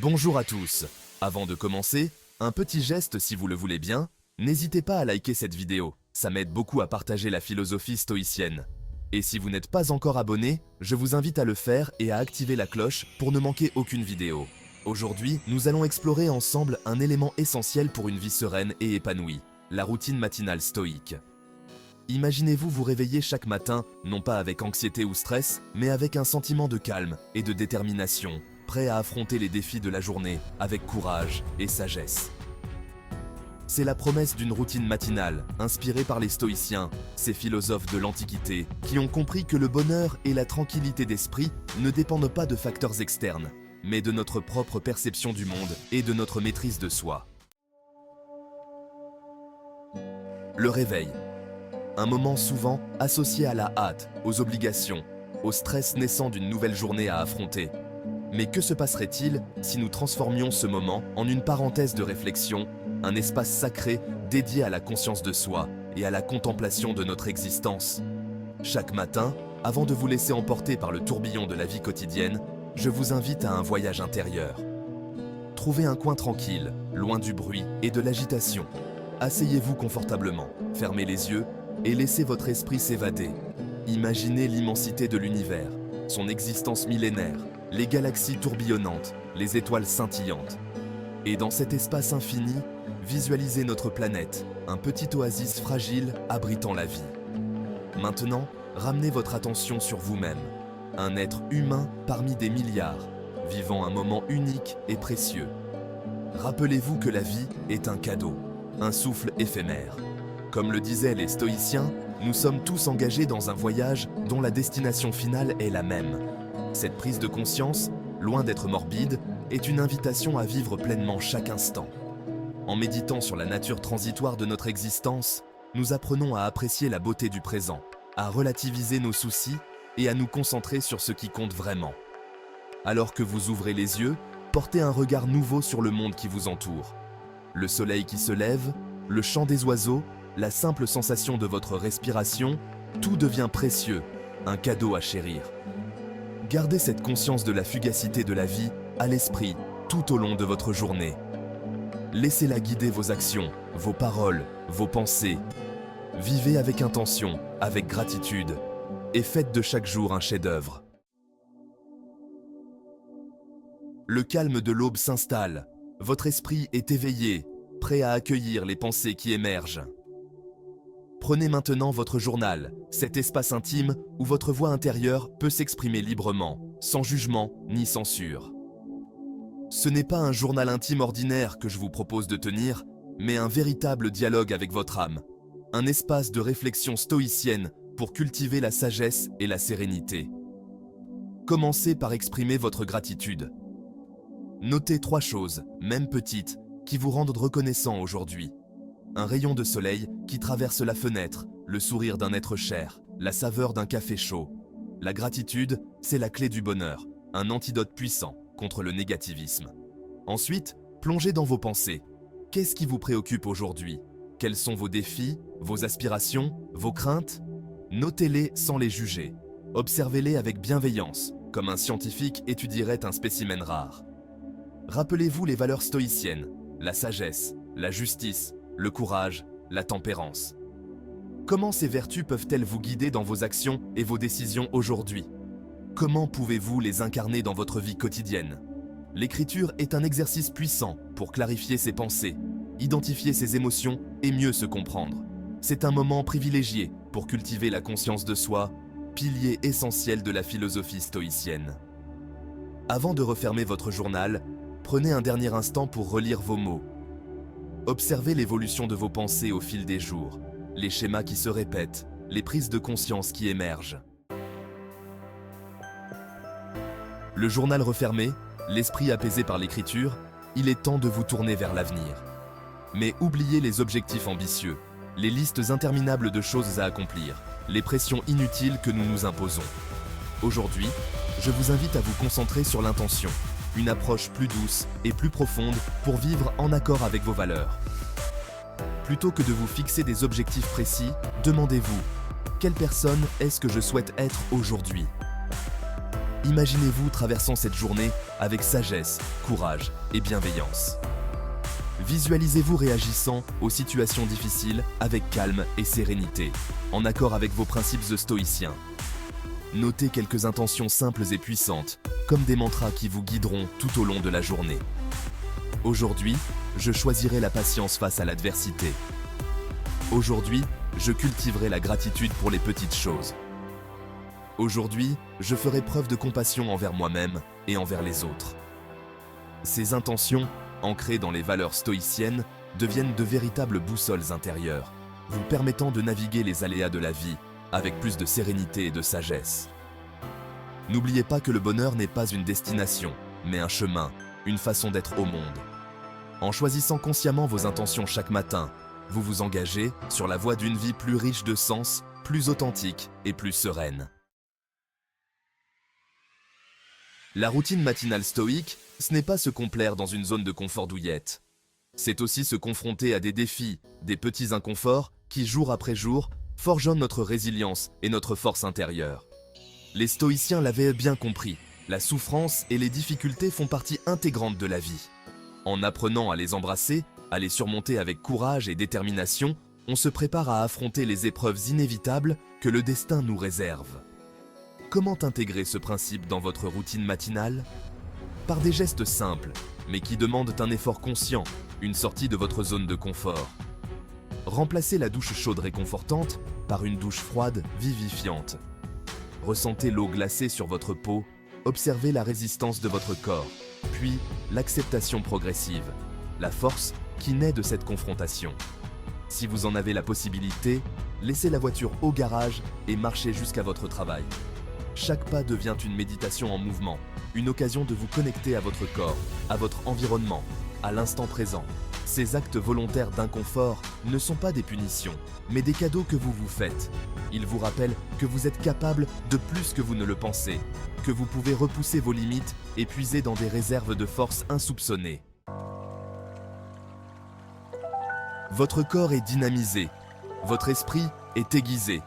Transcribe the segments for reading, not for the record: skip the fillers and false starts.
Bonjour à tous. Avant de commencer, un petit geste si vous le voulez bien, n'hésitez pas à liker cette vidéo, ça m'aide beaucoup à partager la philosophie stoïcienne. Et si vous n'êtes pas encore abonné, je vous invite à le faire et à activer la cloche pour ne manquer aucune vidéo. Aujourd'hui, nous allons explorer ensemble un élément essentiel pour une vie sereine et épanouie, la routine matinale stoïque. Imaginez-vous vous réveiller chaque matin, non pas avec anxiété ou stress, mais avec un sentiment de calme et de détermination, prêt à affronter les défis de la journée avec courage et sagesse. C'est la promesse d'une routine matinale, inspirée par les stoïciens, ces philosophes de l'Antiquité, qui ont compris que le bonheur et la tranquillité d'esprit ne dépendent pas de facteurs externes, mais de notre propre perception du monde et de notre maîtrise de soi. Le réveil. Un moment souvent associé à la hâte, aux obligations, au stress naissant d'une nouvelle journée à affronter. Mais que se passerait-il si nous transformions ce moment en une parenthèse de réflexion, un espace sacré dédié à la conscience de soi et à la contemplation de notre existence? Chaque matin, avant de vous laisser emporter par le tourbillon de la vie quotidienne, je vous invite à un voyage intérieur. Trouvez un coin tranquille, loin du bruit et de l'agitation. Asseyez-vous confortablement, fermez les yeux et laissez votre esprit s'évader. Imaginez l'immensité de l'univers, son existence millénaire, les galaxies tourbillonnantes, les étoiles scintillantes. Et dans cet espace infini, visualisez notre planète, un petit oasis fragile abritant la vie. Maintenant, ramenez votre attention sur vous-même, un être humain parmi des milliards, vivant un moment unique et précieux. Rappelez-vous que la vie est un cadeau, un souffle éphémère. Comme le disaient les stoïciens, nous sommes tous engagés dans un voyage dont la destination finale est la même. Cette prise de conscience, loin d'être morbide, est une invitation à vivre pleinement chaque instant. En méditant sur la nature transitoire de notre existence, nous apprenons à apprécier la beauté du présent, à relativiser nos soucis et à nous concentrer sur ce qui compte vraiment. Alors que vous ouvrez les yeux, portez un regard nouveau sur le monde qui vous entoure. Le soleil qui se lève, le chant des oiseaux, la simple sensation de votre respiration, tout devient précieux, un cadeau à chérir. Gardez cette conscience de la fugacité de la vie à l'esprit tout au long de votre journée. Laissez-la guider vos actions, vos paroles, vos pensées. Vivez avec intention, avec gratitude, et faites de chaque jour un chef-d'œuvre. Le calme de l'aube s'installe, votre esprit est éveillé, prêt à accueillir les pensées qui émergent. Prenez maintenant votre journal, cet espace intime où votre voix intérieure peut s'exprimer librement, sans jugement ni censure. Ce n'est pas un journal intime ordinaire que je vous propose de tenir, mais un véritable dialogue avec votre âme, un espace de réflexion stoïcienne pour cultiver la sagesse et la sérénité. Commencez par exprimer votre gratitude. Notez 3 choses, même petites, qui vous rendent reconnaissant aujourd'hui. Un rayon de soleil qui traverse la fenêtre, le sourire d'un être cher, la saveur d'un café chaud. La gratitude, c'est la clé du bonheur, un antidote puissant contre le négativisme. Ensuite, plongez dans vos pensées. Qu'est-ce qui vous préoccupe aujourd'hui? Quels sont vos défis, vos aspirations, vos craintes? Notez-les sans les juger. Observez-les avec bienveillance, comme un scientifique étudierait un spécimen rare. Rappelez-vous les valeurs stoïciennes, la sagesse, la justice, le courage, la tempérance. Comment ces vertus peuvent-elles vous guider dans vos actions et vos décisions aujourd'hui? Comment pouvez-vous les incarner dans votre vie quotidienne? L'écriture est un exercice puissant pour clarifier ses pensées, identifier ses émotions et mieux se comprendre. C'est un moment privilégié pour cultiver la conscience de soi, pilier essentiel de la philosophie stoïcienne. Avant de refermer votre journal, prenez un dernier instant pour relire vos mots. Observez l'évolution de vos pensées au fil des jours, les schémas qui se répètent, les prises de conscience qui émergent. Le journal refermé, l'esprit apaisé par l'écriture, il est temps de vous tourner vers l'avenir. Mais oubliez les objectifs ambitieux, les listes interminables de choses à accomplir, les pressions inutiles que nous nous imposons. Aujourd'hui, je vous invite à vous concentrer sur l'intention, une approche plus douce et plus profonde pour vivre en accord avec vos valeurs. Plutôt que de vous fixer des objectifs précis, demandez-vous: quelle personne est-ce que je souhaite être aujourd'hui? Imaginez-vous traversant cette journée avec sagesse, courage et bienveillance. Visualisez-vous réagissant aux situations difficiles avec calme et sérénité, en accord avec vos principes stoïciens. Notez quelques intentions simples et puissantes, comme des mantras qui vous guideront tout au long de la journée. Aujourd'hui, je choisirai la patience face à l'adversité. Aujourd'hui, je cultiverai la gratitude pour les petites choses. Aujourd'hui, je ferai preuve de compassion envers moi-même et envers les autres. Ces intentions, ancrées dans les valeurs stoïciennes, deviennent de véritables boussoles intérieures, vous permettant de naviguer les aléas de la vie avec plus de sérénité et de sagesse. N'oubliez pas que le bonheur n'est pas une destination, mais un chemin, une façon d'être au monde. En choisissant consciemment vos intentions chaque matin, vous vous engagez sur la voie d'une vie plus riche de sens, plus authentique et plus sereine. La routine matinale stoïque, ce n'est pas se complaire dans une zone de confort douillette. C'est aussi se confronter à des défis, des petits inconforts qui, jour après jour, forgeonnent notre résilience et notre force intérieure. Les stoïciens l'avaient bien compris, la souffrance et les difficultés font partie intégrante de la vie. En apprenant à les embrasser, à les surmonter avec courage et détermination, on se prépare à affronter les épreuves inévitables que le destin nous réserve. Comment intégrer ce principe dans votre routine matinale? Par des gestes simples, mais qui demandent un effort conscient, une sortie de votre zone de confort. Remplacez la douche chaude réconfortante par une douche froide vivifiante. Ressentez l'eau glacée sur votre peau, observez la résistance de votre corps, puis l'acceptation progressive, la force qui naît de cette confrontation. Si vous en avez la possibilité, laissez la voiture au garage et marchez jusqu'à votre travail. Chaque pas devient une méditation en mouvement, une occasion de vous connecter à votre corps, à votre environnement, à l'instant présent. Ces actes volontaires d'inconfort ne sont pas des punitions, mais des cadeaux que vous vous faites. Ils vous rappellent que vous êtes capable de plus que vous ne le pensez, que vous pouvez repousser vos limites et puiser dans des réserves de force insoupçonnées. Votre corps est dynamisé, votre esprit est aiguisé.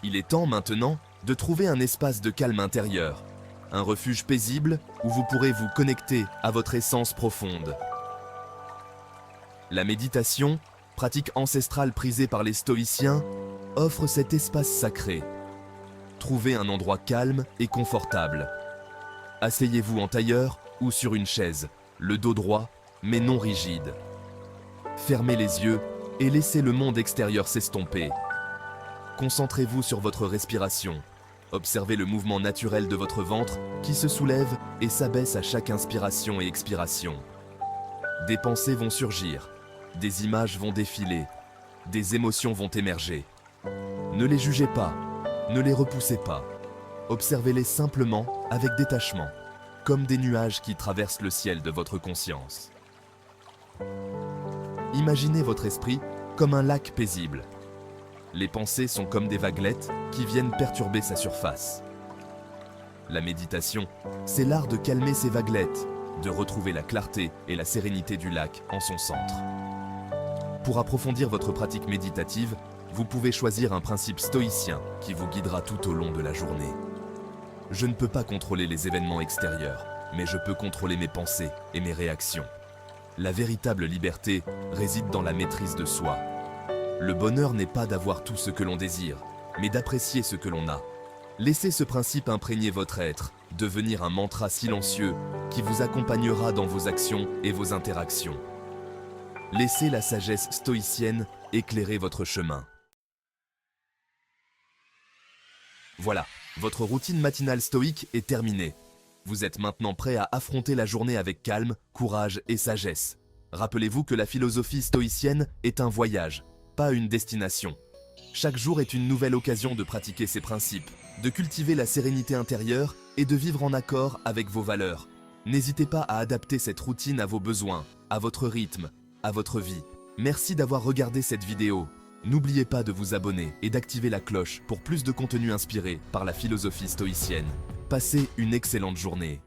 Il est temps maintenant de trouver un espace de calme intérieur, un refuge paisible où vous pourrez vous connecter à votre essence profonde. La méditation, pratique ancestrale prisée par les stoïciens, offre cet espace sacré. Trouvez un endroit calme et confortable. Asseyez-vous en tailleur ou sur une chaise, le dos droit mais non rigide. Fermez les yeux et laissez le monde extérieur s'estomper. Concentrez-vous sur votre respiration. Observez le mouvement naturel de votre ventre qui se soulève et s'abaisse à chaque inspiration et expiration. Des pensées vont surgir, des images vont défiler, des émotions vont émerger. Ne les jugez pas, ne les repoussez pas. Observez-les simplement avec détachement, comme des nuages qui traversent le ciel de votre conscience. Imaginez votre esprit comme un lac paisible. Les pensées sont comme des vaguelettes qui viennent perturber sa surface. La méditation, c'est l'art de calmer ces vaguelettes, de retrouver la clarté et la sérénité du lac en son centre. Pour approfondir votre pratique méditative, vous pouvez choisir un principe stoïcien qui vous guidera tout au long de la journée. Je ne peux pas contrôler les événements extérieurs, mais je peux contrôler mes pensées et mes réactions. La véritable liberté réside dans la maîtrise de soi. Le bonheur n'est pas d'avoir tout ce que l'on désire, mais d'apprécier ce que l'on a. Laissez ce principe imprégner votre être, devenir un mantra silencieux qui vous accompagnera dans vos actions et vos interactions. Laissez la sagesse stoïcienne éclairer votre chemin. Voilà, votre routine matinale stoïque est terminée. Vous êtes maintenant prêt à affronter la journée avec calme, courage et sagesse. Rappelez-vous que la philosophie stoïcienne est un voyage, pas une destination. Chaque jour est une nouvelle occasion de pratiquer ces principes, de cultiver la sérénité intérieure et de vivre en accord avec vos valeurs. N'hésitez pas à adapter cette routine à vos besoins, à votre rythme, à votre vie. Merci d'avoir regardé cette vidéo. N'oubliez pas de vous abonner et d'activer la cloche pour plus de contenu inspiré par la philosophie stoïcienne. Passez une excellente journée.